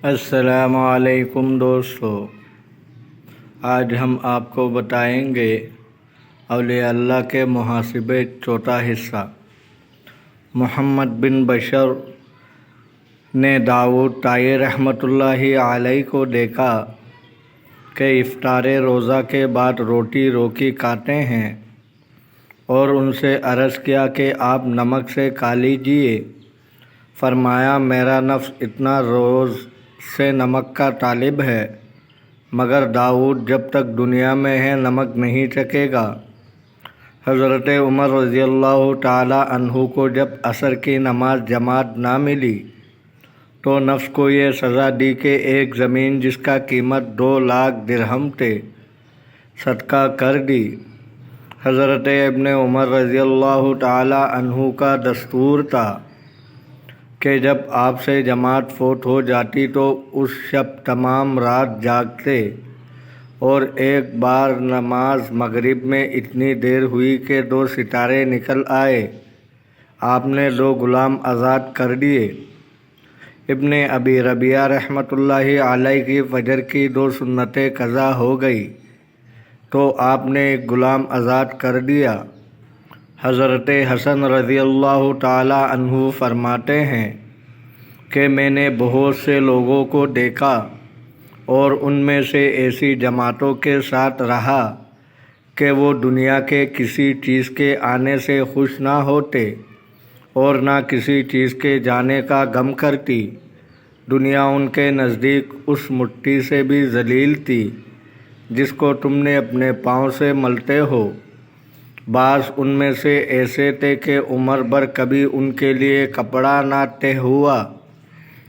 السلام علیکم دوستو، آج ہم آپ کو بتائیں گے اولیاء اللہ کے محاسبے چوتھا حصہ۔ محمد بن بشر نے داؤد طائی رحمۃ اللہ علیہ کو دیکھا کہ افطار روزہ کے بعد روٹی روکی کھاتے ہیں اور ان سے عرض کیا کہ آپ نمک سے کھا لیجیے۔ فرمایا میرا نفس اتنا روز سے نمک کا طالب ہے، مگر داؤد جب تک دنیا میں ہے نمک نہیں چکھے گا۔ حضرت عمر رضی اللہ تعالی عنہ کو جب عصر کی نماز جماعت نہ ملی تو نفس کو یہ سزا دی کہ ایک زمین جس کا قیمت 2 لاکھ درہم تھے صدقہ کر دی۔ حضرت ابن عمر رضی اللہ تعالی عنہ کا دستور تھا کہ جب آپ سے جماعت فوت ہو جاتی تو اس شب تمام رات جاگتے، اور ایک بار نماز مغرب میں اتنی دیر ہوئی کہ 2 ستارے نکل آئے۔ آپ نے 2 غلام آزاد کر دیے۔ ابن ابی ربیعہ رحمۃ اللہ علیہ کی فجر کی 2 سنتیں قضا ہو گئی تو آپ نے 1 غلام آزاد کر دیا۔ حضرت حسن رضی اللہ تعالی عنہ فرماتے ہیں کہ میں نے بہت سے لوگوں کو دیکھا اور ان میں سے ایسی جماعتوں کے ساتھ رہا کہ وہ دنیا کے کسی چیز کے آنے سے خوش نہ ہوتے اور نہ کسی چیز کے جانے کا غم کرتی۔ دنیا ان کے نزدیک اس مٹی سے بھی ذلیل تھی جس کو تم نے اپنے پاؤں سے ملتے ہو۔ بعض ان میں سے ایسے تھے کہ عمر بھر کبھی ان کے لیے کپڑا نہ طے ہوا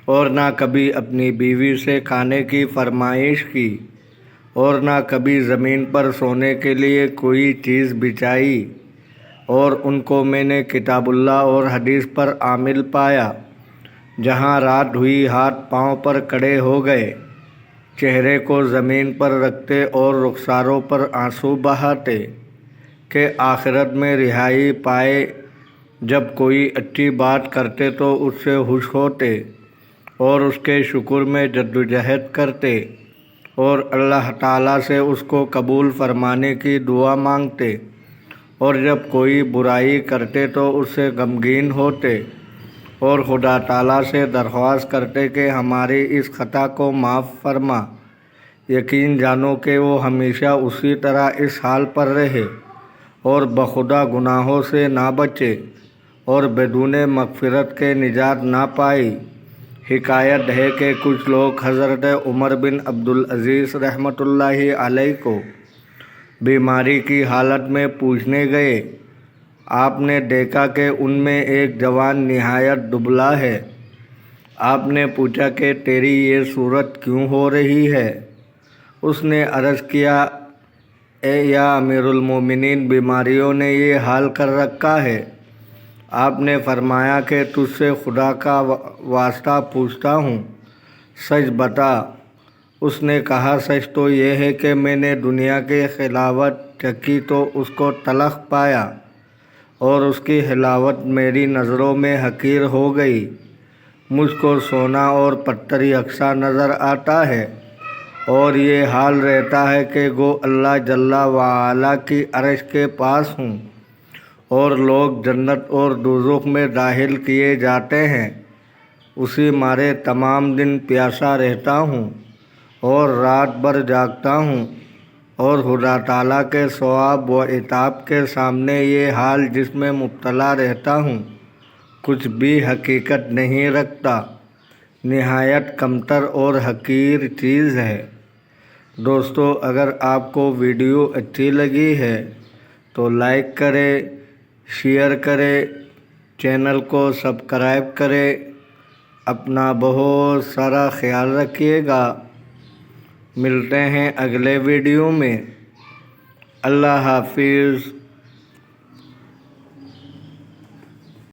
اور نہ کبھی اپنی بیوی سے کھانے کی فرمائش کی اور نہ کبھی زمین پر سونے کے لیے کوئی چیز بچھائی، اور ان کو میں نے کتاب اللہ اور حدیث پر عامل پایا۔ جہاں رات ہوئی ہاتھ پاؤں پر کھڑے ہو گئے، چہرے کو زمین پر رکھتے اور رخساروں پر آنسو بہاتے کہ آخرت میں رہائی پائے۔ جب کوئی اچھی بات کرتے تو اس سے خوش ہوتے اور اس کے شکر میں جدوجہد کرتے اور اللہ تعالیٰ سے اس کو قبول فرمانے کی دعا مانگتے، اور جب کوئی برائی کرتے تو اس سے غمگین ہوتے اور خدا تعالیٰ سے درخواست کرتے کہ ہماری اس خطا کو معاف فرما۔ یقین جانو کہ وہ ہمیشہ اسی طرح اس حال پر رہے اور بخدا گناہوں سے نہ بچے اور بدون مغفرت کے نجات نہ پائی۔ حکایت ہے کہ کچھ لوگ حضرت عمر بن عبدالعزیز رحمۃ اللہ علیہ کو بیماری کی حالت میں پوچھنے گئے۔ آپ نے دیکھا کہ ان میں ایک جوان نہایت دبلا ہے۔ آپ نے پوچھا کہ تیری یہ صورت کیوں ہو رہی ہے؟ اس نے عرض کیا اے یا امیر المومنین، بیماریوں نے یہ حال کر رکھا ہے۔ آپ نے فرمایا کہ تجھ سے خدا کا واسطہ پوچھتا ہوں، سچ بتا۔ اس نے کہا سچ تو یہ ہے کہ میں نے دنیا کی حلاوت چکھی تو اس کو تلخ پایا اور اس کی حلاوت میری نظروں میں حقیر ہو گئی۔ مجھ کو سونا اور پتھر یکساں نظر آتا ہے اور یہ حال رہتا ہے کہ گو اللہ جل وعلا کی عرش کے پاس ہوں اور لوگ جنت اور دوزخ میں داخل کیے جاتے ہیں۔ اسی مارے تمام دن پیاسا رہتا ہوں اور رات بھر جاگتا ہوں، اور خدا تعالیٰ کے ثواب و عتاب کے سامنے یہ حال جس میں مبتلا رہتا ہوں کچھ بھی حقیقت نہیں رکھتا، نہایت کمتر اور حقیر چیز ہے۔ دوستو، اگر آپ کو ویڈیو اچھی لگی ہے تو لائک کریں، شیئر کریں، چینل کو سبسکرائب کریں۔ اپنا بہت سارا خیال رکھیے گا۔ ملتے ہیں اگلے ویڈیو میں۔ اللہ حافظ۔